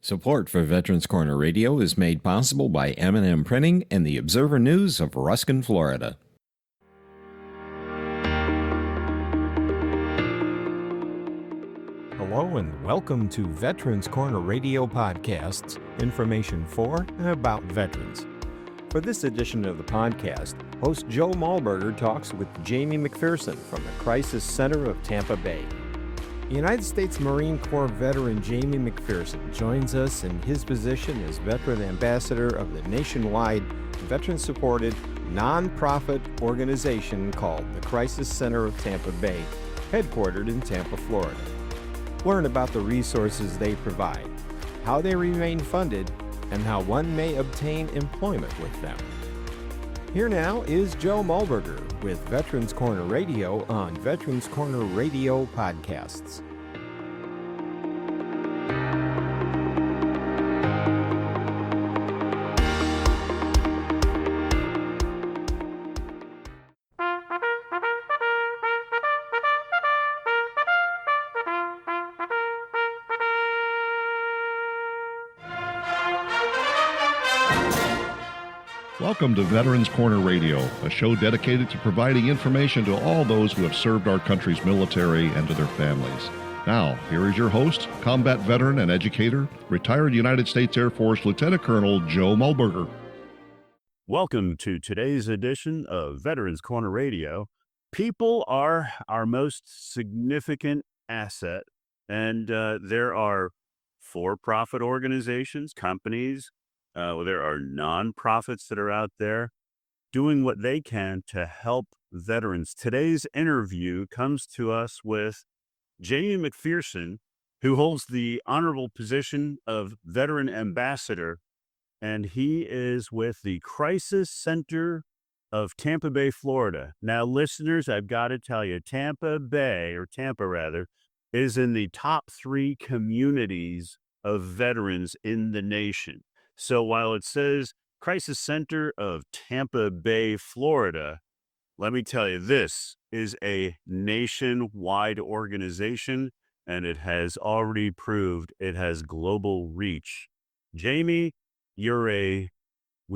Support for Veterans Corner Radio is made possible by M&M Printing and the Observer News of Ruskin, Florida. Hello and welcome to Veterans Corner Radio Podcasts, information for and about veterans. For this edition of the podcast, host Joe Malberger talks with Jamie Mcpherson from the Crisis Center of Tampa Bay. United States Marine Corps veteran Jamie Mcpherson joins us in his position as Veteran Ambassador of the nationwide veteran-supported nonprofit organization called the Crisis Center of Tampa Bay, headquartered in Tampa, Florida. Learn about the resources they provide, how they remain funded, and how one may obtain employment with them. Here now is Joe Malberger with Veterans Corner Radio on Veterans Corner Radio Podcasts. Welcome to Veterans Corner Radio, a show dedicated to providing information to all those who have served our country's military and to their families. Now, here is your host, combat veteran and educator, retired United States Air Force Lieutenant Colonel Joe Malberger. Welcome to today's edition of Veterans Corner Radio. People are our most significant asset, and there are for-profit organizations, companies, there are nonprofits that are out there doing what they can to help veterans. Today's interview comes to us with Jamie Mcpherson, who holds the honorable position of Veteran Ambassador, and he is with the Crisis Center of Tampa Bay, Florida. Now, listeners, I've got to tell you, Tampa, is in the top 3 communities of veterans in the nation. So while it says Crisis Center of Tampa Bay, Florida, let me tell you, this is a nationwide organization, and it has already proved it has global reach. Jamie, we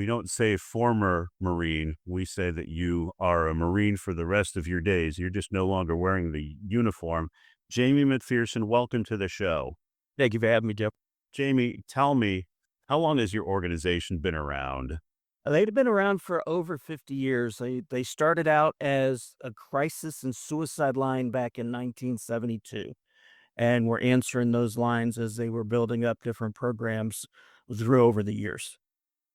don't say former Marine, we say that you are a Marine for the rest of your days. You're just no longer wearing the uniform. Jamie Mcpherson, welcome to the show. Thank you for having me, Jeff. Jamie, tell me, how long has your organization been around? They've been around for over 50 years. They started out as a crisis and suicide line back in 1972, and we're answering those lines as they were building up different programs through over the years.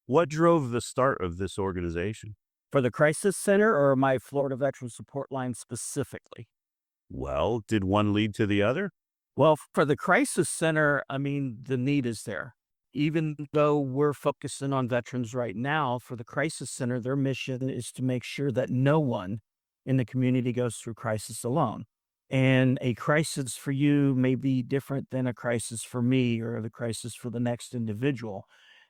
What drove the start of this organization? For the Crisis Center or my Florida Veteran Support Line specifically? Well, did one lead to the other? Well, for the Crisis Center, the need is there. Even though we're focusing on veterans right now, for the Crisis Center, their mission is to make sure that no one in the community goes through crisis alone. And a crisis for you may be different than a crisis for me or the crisis for the next individual.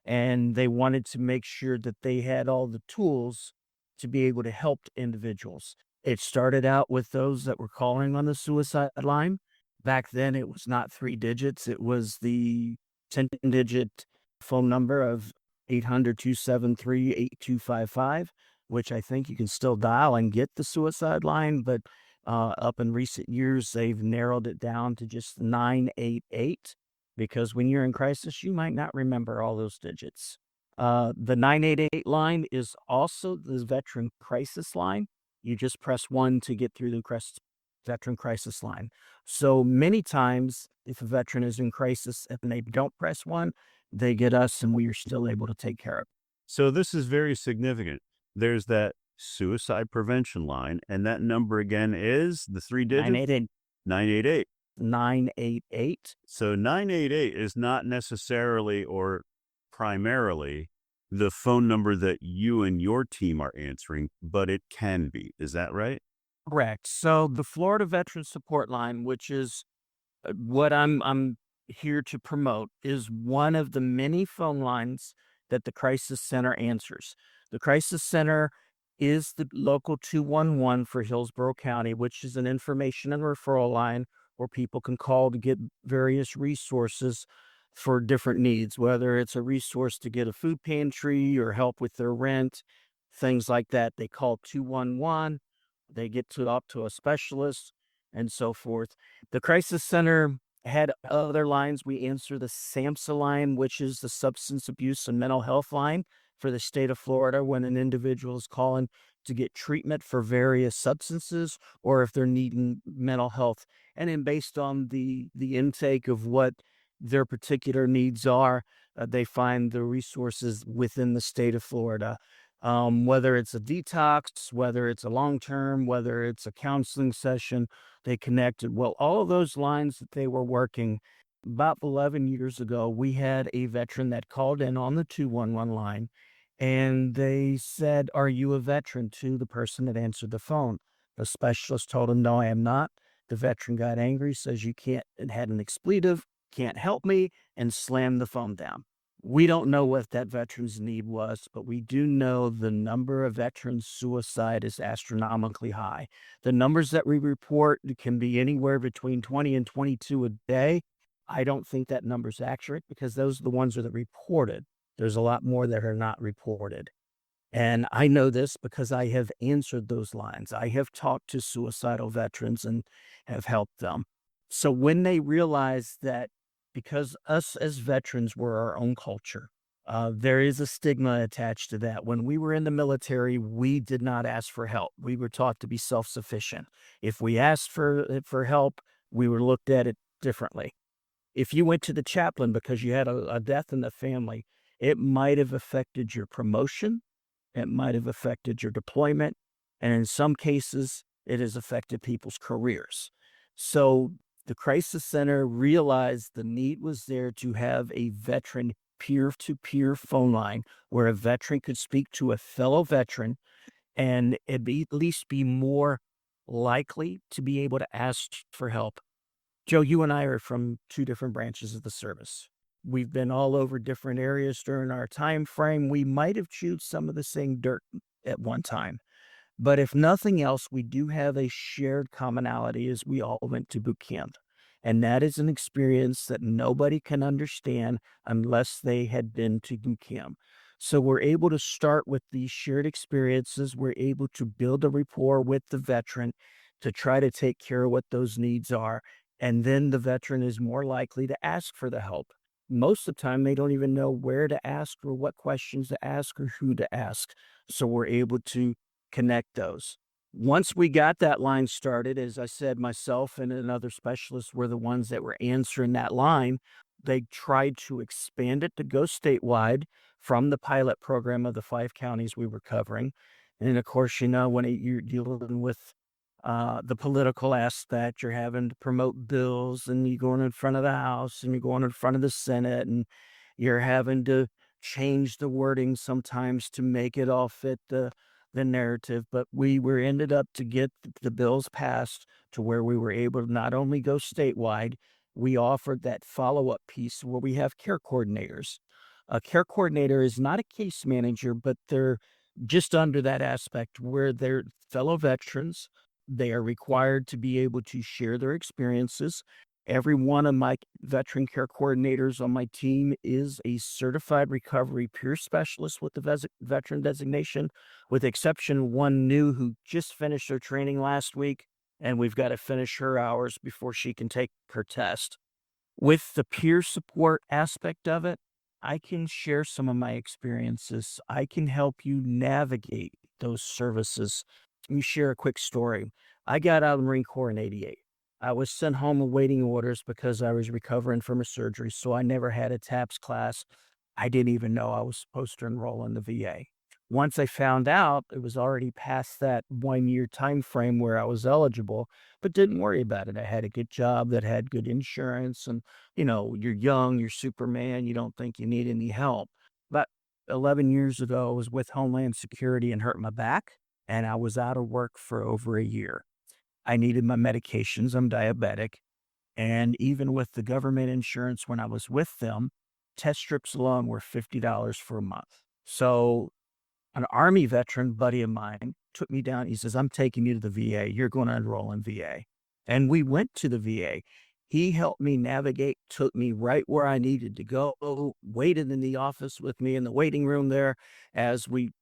And they wanted to make sure that they had all the tools to be able to help individuals. It started out with those that were calling on the suicide line. Back then, it was not 3 digits. It was the 10-digit phone number of 800-273-8255, which I think you can still dial and get the suicide line. But up in recent years, they've narrowed it down to just 988, because when you're in crisis, you might not remember all those digits. The 988 line is also the Veteran Crisis Line. You just press 1 to get through the Veteran Crisis Line. So many times, if a veteran is in crisis and they don't press 1, they get us and we are still able to take care of it. So this is very significant. There's that suicide prevention line, and that number again is the 3 digits? 988. 988. 988. So 988 is not necessarily or primarily the phone number that you and your team are answering, but it can be. Is that right? Correct. So the Florida Veteran Support Line, which is what I'm here to promote, is one of the many phone lines that the Crisis Center answers. The Crisis Center is the local 211 for Hillsborough County, which is an information and referral line where people can call to get various resources for different needs, whether it's a resource to get a food pantry or help with their rent, things like that. They call 211, they get up to a specialist and so forth. The crisis center had other lines. We answer the SAMHSA line, which is the substance abuse and mental health line for the state of Florida when an individual is calling to get treatment for various substances or if they're needing mental health. And then based on the intake of what their particular needs are, they find the resources within the state of Florida. Whether it's a detox, whether it's a long term, whether it's a counseling session, they connected. Well, all of those lines that they were working about 11 years ago, we had a veteran that called in on the 211 line and they said, "Are you a veteran?" to the person that answered the phone. The specialist told him, "No, I am not." The veteran got angry, says, "You can't," and had an expletive, "can't help me," and slammed the phone down. We don't know what that veteran's need was, but we do know the number of veteran suicide is astronomically high. The numbers that we report can be anywhere between 20 and 22 a day. I don't think that number's accurate because those are the ones that are reported. There's a lot more that are not reported. And I know this because I have answered those lines. I have talked to suicidal veterans and have helped them. So when they realize that because us as veterans were our own culture, there is a stigma attached to that. When we were in the military, we did not ask for help. We were taught to be self-sufficient. If we asked for help, we were looked at it differently. If you went to the chaplain because you had a death in the family, it might have affected your promotion, it might have affected your deployment, and in some cases, it has affected people's careers. So the crisis center realized the need was there to have a veteran peer-to-peer phone line where a veteran could speak to a fellow veteran and at least be more likely to be able to ask for help. Joe, you and I are from two different branches of the service. We've been all over different areas during our time frame. We might have chewed some of the same dirt at one time. But if nothing else, we do have a shared commonality as we all went to boot camp. And that is an experience that nobody can understand unless they had been to boot camp. So we're able to start with these shared experiences. We're able to build a rapport with the veteran to try to take care of what those needs are. And then the veteran is more likely to ask for the help. Most of the time, they don't even know where to ask or what questions to ask or who to ask. So we're able to connect those. Once we got that line started, as I said, myself and another specialist were the ones that were answering that line. They tried to expand it to go statewide from the pilot program of the 5 counties we were covering. And of course, when you're dealing with the political aspect, you're having to promote bills and you're going in front of the House and you're going in front of the Senate and you're having to change the wording sometimes to make it all fit the narrative. But we were ended up to get the bills passed to where we were able to not only go statewide, we offered that follow-up piece where we have care coordinators. A care coordinator is not a case manager, but they're just under that aspect where they're fellow veterans. They are required to be able to share their experiences. Every one of my veteran care coordinators on my team is a certified recovery peer specialist with the veteran designation, with the exception of one new who just finished her training last week, and we've got to finish her hours before she can take her test. With the peer support aspect of it, I can share some of my experiences. I can help you navigate those services. Let me share a quick story. I got out of the Marine Corps in '88. I was sent home awaiting orders because I was recovering from a surgery, so I never had a TAPS class. I didn't even know I was supposed to enroll in the VA. Once I found out, it was already past that 1-year time frame where I was eligible, but didn't worry about it. I had a good job that had good insurance, and you're young, you're Superman, you don't think you need any help. But 11 years ago, I was with Homeland Security and hurt my back, and I was out of work for over a year. I needed my medications. I'm diabetic. And even with the government insurance when I was with them, test strips alone were $50 for a month. So an Army veteran buddy of mine took me down. He says, "I'm taking you to the VA. You're going to enroll in VA." And we went to the VA. He helped me navigate, took me right where I needed to go, waited in the office with me in the waiting room there as we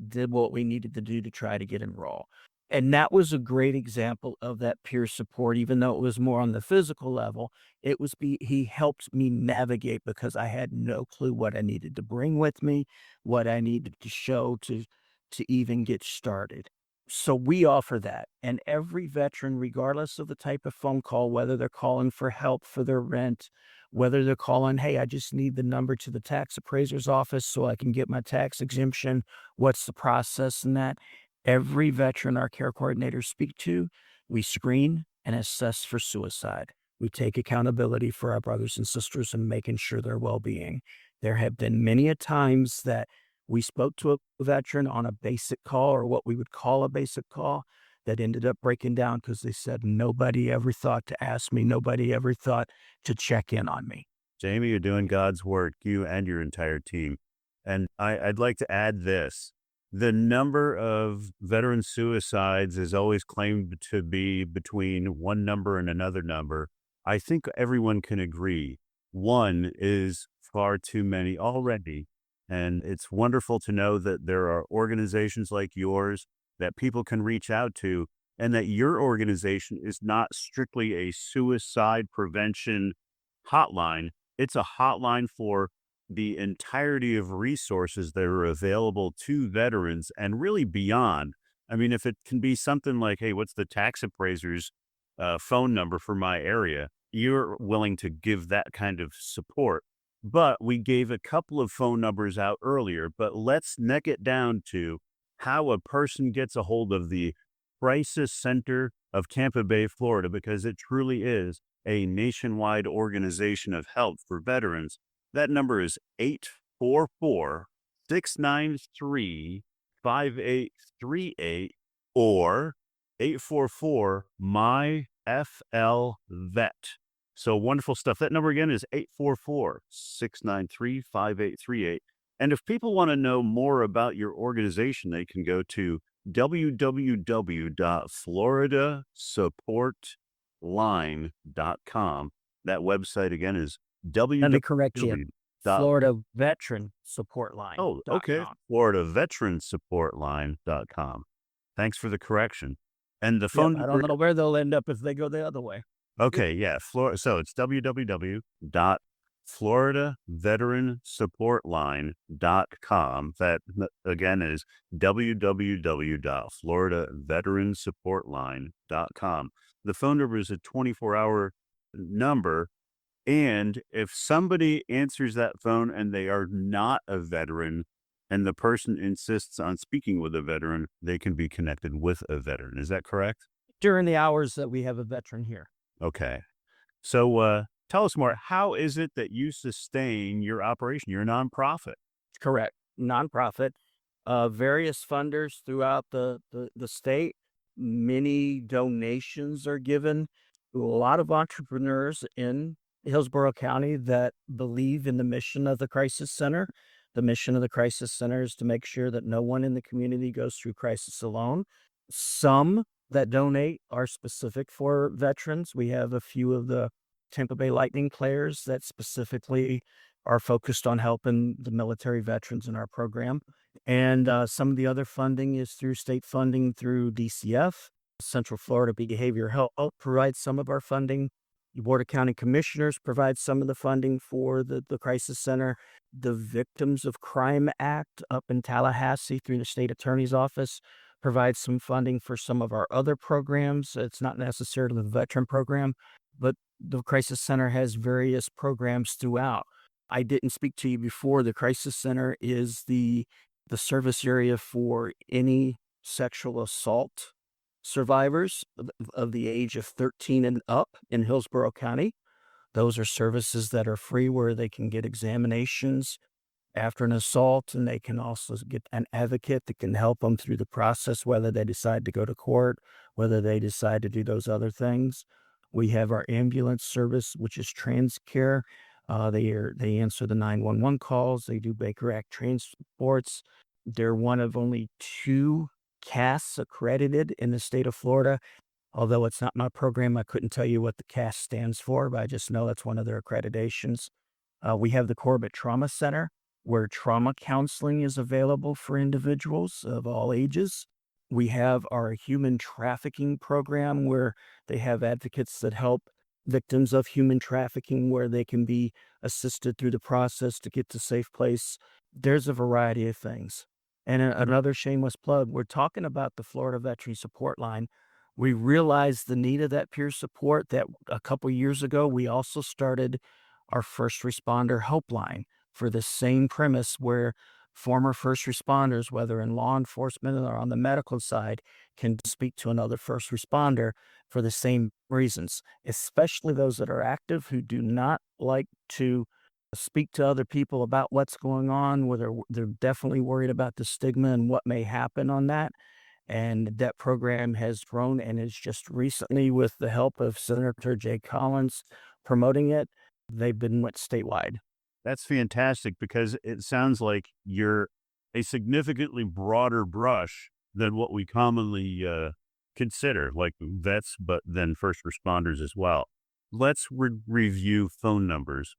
did what we needed to do to try to get enrolled. And that was a great example of that peer support, even though it was more on the physical level. He helped me navigate because I had no clue what I needed to bring with me, what I needed to show to even get started. So we offer that. And every veteran, regardless of the type of phone call, whether they're calling for help for their rent, whether they're calling, hey, I just need the number to the tax appraiser's office so I can get my tax exemption. What's the process in that? Every veteran our care coordinators speak to, we screen and assess for suicide. We take accountability for our brothers and sisters and making sure their well-being. There have been many a times that we spoke to a veteran on a basic call or what we would call a basic call that ended up breaking down because they said, nobody ever thought to ask me. Nobody ever thought to check in on me. Jamie, you're doing God's work, you and your entire team. And I'd like to add this. The number of veteran suicides is always claimed to be between one number and another number. I think everyone can agree one is far too many already. And it's wonderful to know that there are organizations like yours that people can reach out to, and that your organization is not strictly a suicide prevention hotline. It's a hotline for the entirety of resources that are available to veterans and really beyond. I mean, if it can be something like, hey, what's the tax appraiser's phone number for my area? You're willing to give that kind of support. But we gave a couple of phone numbers out earlier, but let's neck it down to how a person gets a hold of the Crisis Center of Tampa Bay, Florida, because it truly is a nationwide organization of help for veterans. That number is 844-693-5838 or 844-MY-FL-VET. So wonderful stuff. That number again is 844-693-5838. And if people want to know more about your organization, they can go to www.floridasupportline.com. That website again is Let me correct you. www. Florida Veteran Support Line. Oh, okay. FloridaVeteranSupportLine.com. Thanks for the correction. And the phone I don't know where they'll end up if they go the other way. Okay, yeah. So it's www.FloridaVeteranSupportLine.com. That again is www.FloridaVeteranSupportLine.com. The phone number is a 24-hour number. And if somebody answers that phone and they are not a veteran and the person insists on speaking with a veteran, they can be connected with a veteran. Is that correct? During the hours that we have a veteran here. Okay. So tell us more. How is it that you sustain your operation? You're a nonprofit. Correct. Nonprofit. Various funders throughout the state. Many donations are given. A lot of entrepreneurs in Hillsborough County that believe in the mission of the Crisis Center. The mission of the Crisis Center is to make sure that no one in the community goes through crisis alone. Some that donate are specific for veterans. We have a few of the Tampa Bay Lightning players that specifically are focused on helping the military veterans in our program. And some of the other funding is through state funding through DCF. Central Florida Behavioral Health provides some of our funding. The Board of County Commissioners provide some of the funding for the Crisis Center. The Victims of Crime Act up in Tallahassee through the state attorney's office provides some funding for some of our other programs. It's not necessarily the veteran program, but the Crisis Center has various programs throughout. I didn't speak to you before. The Crisis Center is the service area for any sexual assault survivors of the age of 13 and up in Hillsborough County. Those are services that are free where they can get examinations after an assault, and they can also get an advocate that can help them through the process, whether they decide to go to court, whether they decide to do those other things. We have our ambulance service, which is TransCare. They answer the 911 calls. They do Baker Act transports. They're one of only 2 CAS accredited in the state of Florida. Although it's not my program, I couldn't tell you what the CAS stands for, but I just know that's one of their accreditations. We have the Corbett Trauma Center, where trauma counseling is available for individuals of all ages. We have our human trafficking program, where they have advocates that help victims of human trafficking, where they can be assisted through the process to get to safe place. There's a variety of things. And another shameless plug, we're talking about the Florida Veteran Support Line. We realized the need of that peer support that a couple years ago, we also started our first responder helpline for the same premise, where former first responders, whether in law enforcement or on the medical side, can speak to another first responder for the same reasons, especially those that are active who do not like to speak to other people about what's going on, where they're definitely worried about the stigma and what may happen on that. And that program has grown and is just recently, with the help of Senator Jay Collins promoting it, they've been went statewide. That's fantastic because it sounds like you're a significantly broader brush than what we commonly consider, like vets, but then first responders as well. Let's review phone numbers.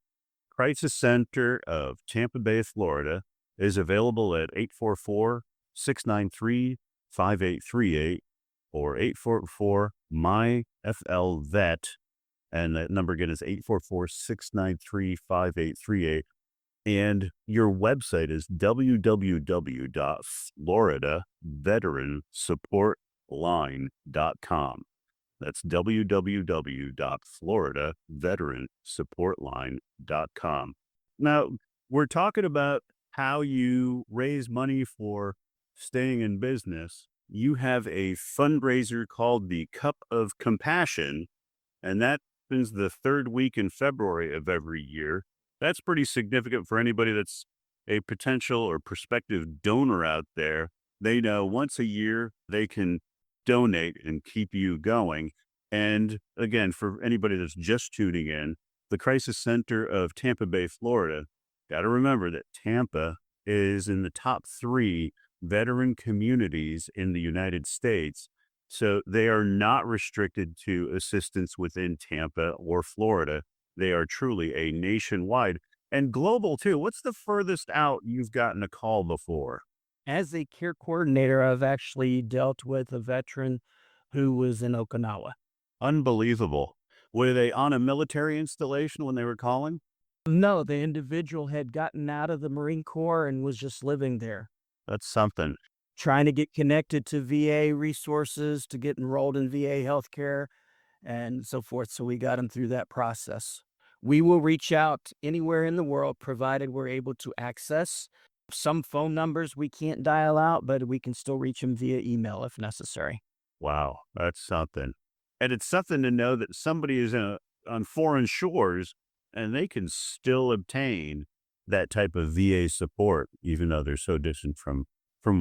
Crisis Center of Tampa Bay, Florida is available at 844-693-5838 or 844-MY-FL-VET. And that number again is 844-693-5838. And your website is www.floridaveteransupportline.com. That's www.floridaveteransupportline.com. Now, we're talking about how you raise money for staying in business. You have a fundraiser called the Cup of Compassion, and that happens the third week in February of every year. That's pretty significant for anybody that's a potential or prospective donor out there. They know once a year they can donate and keep you going. And again, for anybody that's just tuning in, the Crisis Center of Tampa Bay, Florida, got to remember that Tampa is in the top 3 veteran communities in the United States. So they are not restricted to assistance within Tampa or Florida. They are truly a nationwide and global too. What's the furthest out you've gotten a call before? As a care coordinator, I've actually dealt with a veteran who was in Okinawa. Unbelievable. Were they on a military installation when they were calling? No, the individual had gotten out of the Marine Corps and was just living there, That's something. trying to get connected to VA resources, to get enrolled in VA healthcare and so forth. So we got him through that process. We will reach out anywhere in the world, provided we're able to access some phone numbers we can't dial out, but we can still reach them via email if necessary. Wow, that's something. And it's something to know that somebody is on foreign shores and they can still obtain that type of VA support, even though they're so distant from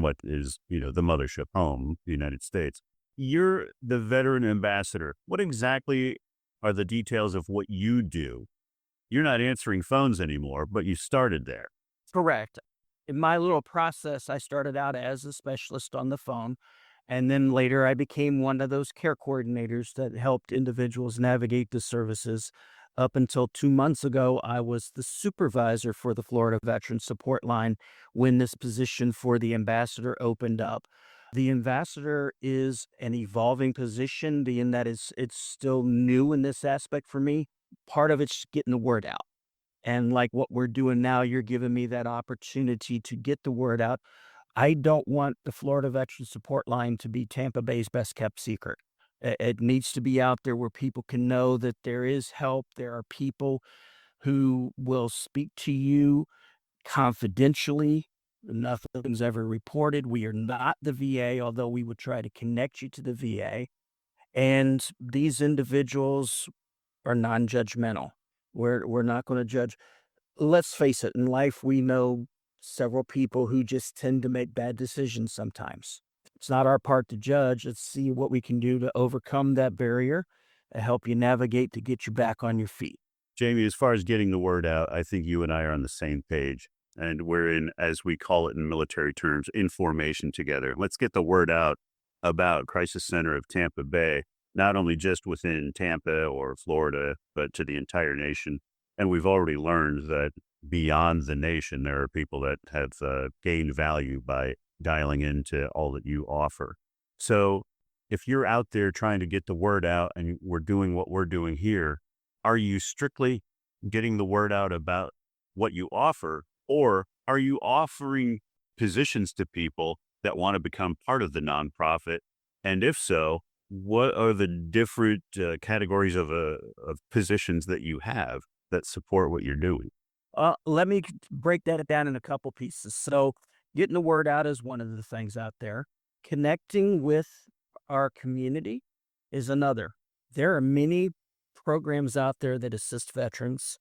what is, the mothership home, the United States. You're the veteran ambassador. What exactly are the details of what you do? You're not answering phones anymore, but you started there. Correct. In my little process, I started out as a specialist on the phone, and then later I became one of those care coordinators that helped individuals navigate the services. Up until 2 months ago, I was the supervisor for the Florida Veteran Support Line when this position for the ambassador opened up. The ambassador is an evolving position, being that it's still new in this aspect for me. Part of it's getting the word out. And like what we're doing now, you're giving me that opportunity to get the word out. I don't want the Florida Veteran Support Line to be Tampa Bay's best kept secret. It needs to be out there where people can know that there is help. There are people who will speak to you confidentially. Nothing's ever reported. We are not the VA, although we would try to connect you to the VA. And these individuals are non-judgmental. We're not going to judge. Let's face it, in life, we know several people who just tend to make bad decisions sometimes. It's not our part to judge. Let's see what we can do to overcome that barrier and help you navigate to get you back on your feet. Jamie, as far as getting the word out, I think you and I are on the same page. And we're in, as we call it in military terms, in formation together. Let's get the word out about Crisis Center of Tampa Bay. not only just within Tampa or Florida, but to the entire nation. And we've already learned that beyond the nation, there are people that have gained value by dialing into all that you offer. So if you're out there trying to get the word out and we're doing what we're doing here, are you strictly getting the word out about what you offer, or are you offering positions to people that want to become part of the nonprofit? And if so, what are the different categories of positions that you have that support what you're doing? Let me break that down in a couple pieces. So, getting the word out is one of the things out there. Connecting with our community is another. There are many programs out there that assist veterans,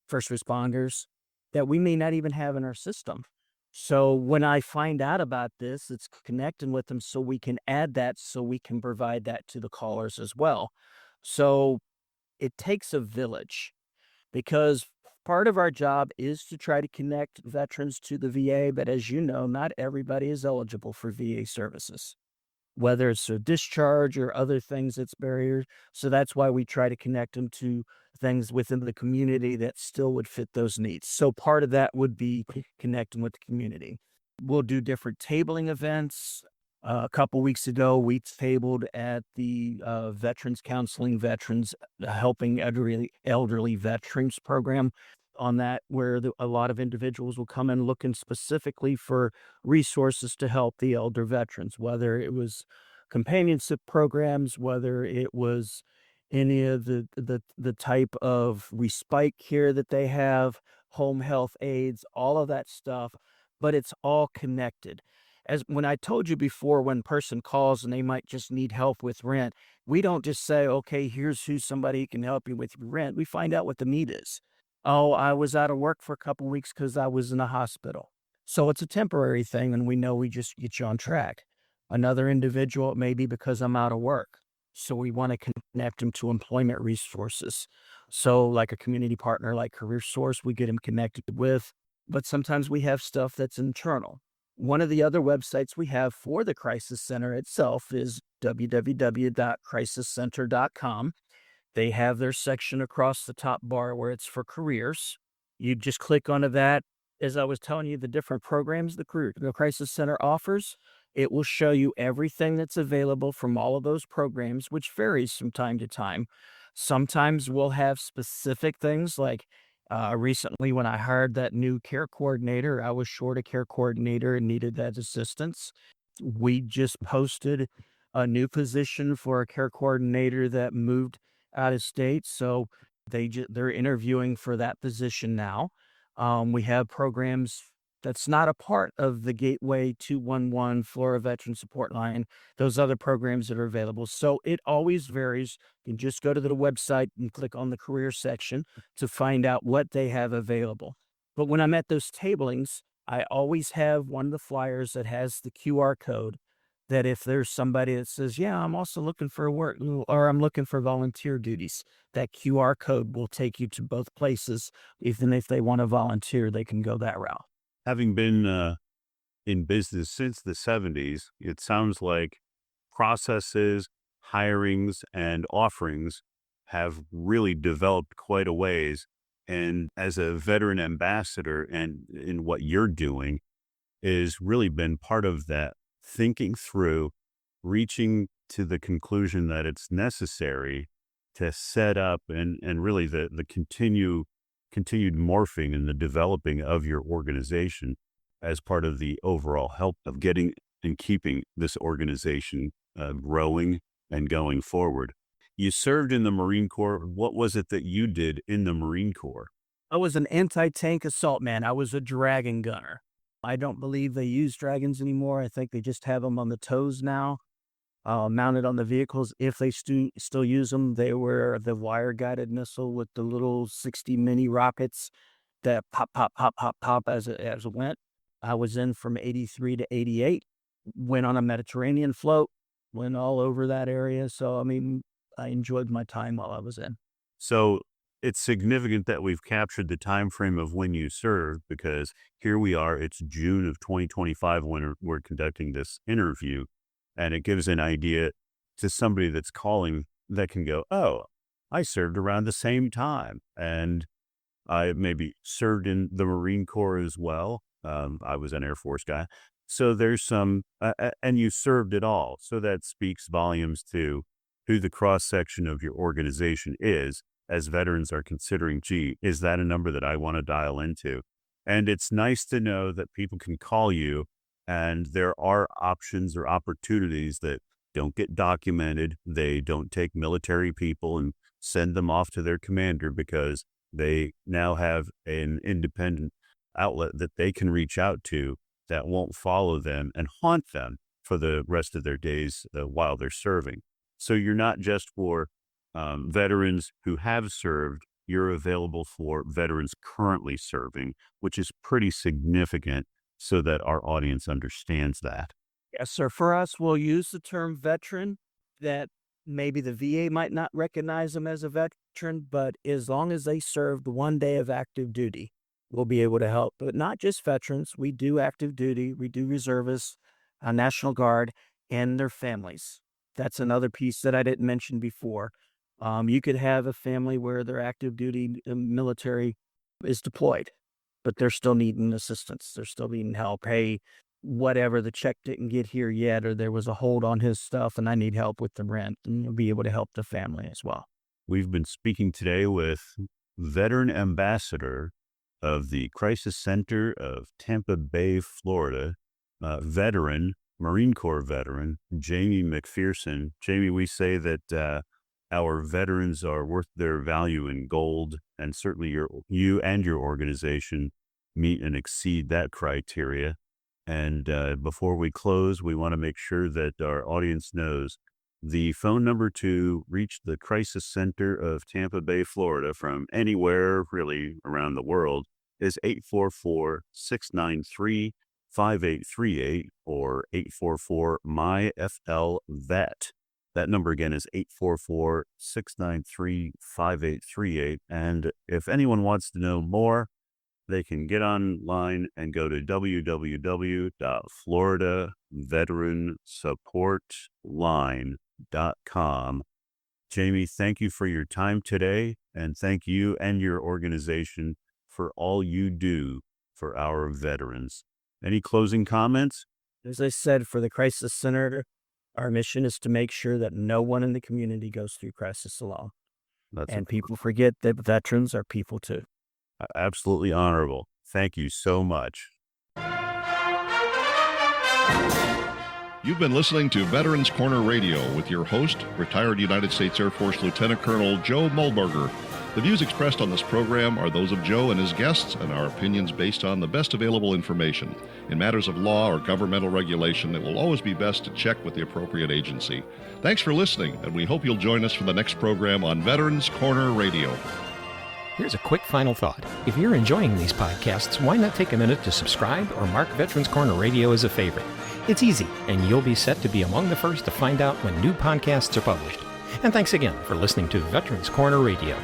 first responders, that we may not even have in our system. So, when I find out about this, it's connecting with them so we can add that, so we can provide that to the callers as well. So, it takes a village because part of our job is to try to connect veterans to the VA, but as you know, not everybody is eligible for VA services, whether it's a discharge or other things that's barriers. So that's why we try to connect them to things within the community that still would fit those needs. So part of that would be connecting with the community. We'll do different tabling events. A couple weeks ago, we tabled at the Veterans Counseling Veterans Helping Elderly Veterans program on that, where a lot of individuals will come in looking specifically for resources to help the elder veterans, whether it was companionship programs, whether it was any of the type of respite care that they have, home health aides, all of that stuff, but it's all connected. As when I told you before, when person calls and they might just need help with rent, we don't just say, okay, here's who somebody can help you with your rent. We find out what the need is. Oh, I was out of work for a couple weeks because I was in a hospital. So it's a temporary thing, and we know we just get you on track. Another individual, it may be because I'm out of work. So we want to connect them to employment resources. So, like a community partner like Career Source, we get them connected with, but sometimes we have stuff that's internal. One of the other websites we have for the Crisis Center itself is www.crisiscenter.com. They have their section across the top bar where it's for careers. You just click onto that. As I was telling you, the different programs the Crisis Center offers, it will show you everything that's available from all of those programs, which varies from time to time. Sometimes we'll have specific things like recently when I hired that new care coordinator, I was short a care coordinator and needed that assistance. We just posted a new position for a care coordinator that moved out of state, so they're interviewing for that position now. We have programs that's not a part of the Gateway 211 Florida Veteran Support Line, those other programs that are available. So it always varies. You can just go to the website and click on the career section to find out what they have available. But when I'm at those tablings, I always have one of the flyers that has the QR code that if there's somebody that says, yeah, I'm also looking for work or I'm looking for volunteer duties, that QR code will take you to both places. Even if they want to volunteer, they can go that route. Having been in business since the 70s, it sounds like processes, hirings, and offerings have really developed quite a ways. And as a veteran ambassador and in what you're doing is really been part of that thinking through, reaching to the conclusion that it's necessary to set up and really the continued morphing and the developing of your organization as part of the overall help of getting and keeping this organization growing and going forward. You served in the Marine Corps. What was it that you did in the Marine Corps? I was an anti-tank assault man. I was a dragon gunner. I don't believe they use dragons anymore. I think they just have them on the toes now, mounted on the vehicles. If they still use them, they were the wire-guided missile with the little 60 mini rockets that pop, pop, pop, pop, pop as it went. I was in from 83 to 88, went on a Mediterranean float, went all over that area. So, I mean, I enjoyed my time while I was in. So it's significant that we've captured the time frame of when you served, because here we are, it's June of 2025 when we're conducting this interview, and it gives an idea to somebody that's calling that can go, oh, I served around the same time, and I maybe served in the Marine Corps as well. I was an Air Force guy. So there's some, and you served it all. So that speaks volumes to who the cross section of your organization is, as veterans are considering, gee, is that a number that I want to dial into? And it's nice to know that people can call you, and there are options or opportunities that don't get documented. They don't take military people and send them off to their commander, because they now have an independent outlet that they can reach out to that won't follow them and haunt them for the rest of their days while they're serving. So you're not just for veterans who have served, you're available for veterans currently serving, which is pretty significant so that our audience understands that. Yes, sir. For us, we'll use the term veteran, that maybe the VA might not recognize them as a veteran, but as long as they served 1 day of active duty, we'll be able to help. But not just veterans. We do active duty, we do reservists, National Guard, and their families. That's another piece that I didn't mention before. You could have a family where their active duty military is deployed, but they're still needing assistance. They're still needing help. Hey, whatever, the check didn't get here yet, or there was a hold on his stuff and I need help with the rent, and you'll be able to help the family as well. We've been speaking today with Veteran Ambassador of the Crisis Center of Tampa Bay, Florida, veteran, Marine Corps veteran, Jamie Mcpherson. Jamie, we say that our veterans are worth their value in gold, and certainly you and your organization meet and exceed that criteria. And before we close, we want to make sure that our audience knows the phone number to reach the Crisis Center of Tampa Bay, Florida, from anywhere really around the world, is 844-693-5838 or 844-MyFL-VET. That number again is 844-693-5838. And if anyone wants to know more, they can get online and go to www.floridaveteransupportline.com. Jamie, thank you for your time today, and thank you and your organization for all you do for our veterans. Any closing comments? As I said, for the Crisis Center, our mission is to make sure that no one in the community goes through crisis alone. And people forget that veterans are people too. Absolutely honorable. Thank you so much. You've been listening to Veterans Corner Radio with your host, retired United States Air Force Lieutenant Colonel Joe Mulberger. The views expressed on this program are those of Joe and his guests, and our opinions based on the best available information. In matters of law or governmental regulation, it will always be best to check with the appropriate agency. Thanks for listening, and we hope you'll join us for the next program on Veterans Corner Radio. Here's a quick final thought. If you're enjoying these podcasts, why not take a minute to subscribe or mark Veterans Corner Radio as a favorite? It's easy, and you'll be set to be among the first to find out when new podcasts are published. And thanks again for listening to Veterans Corner Radio.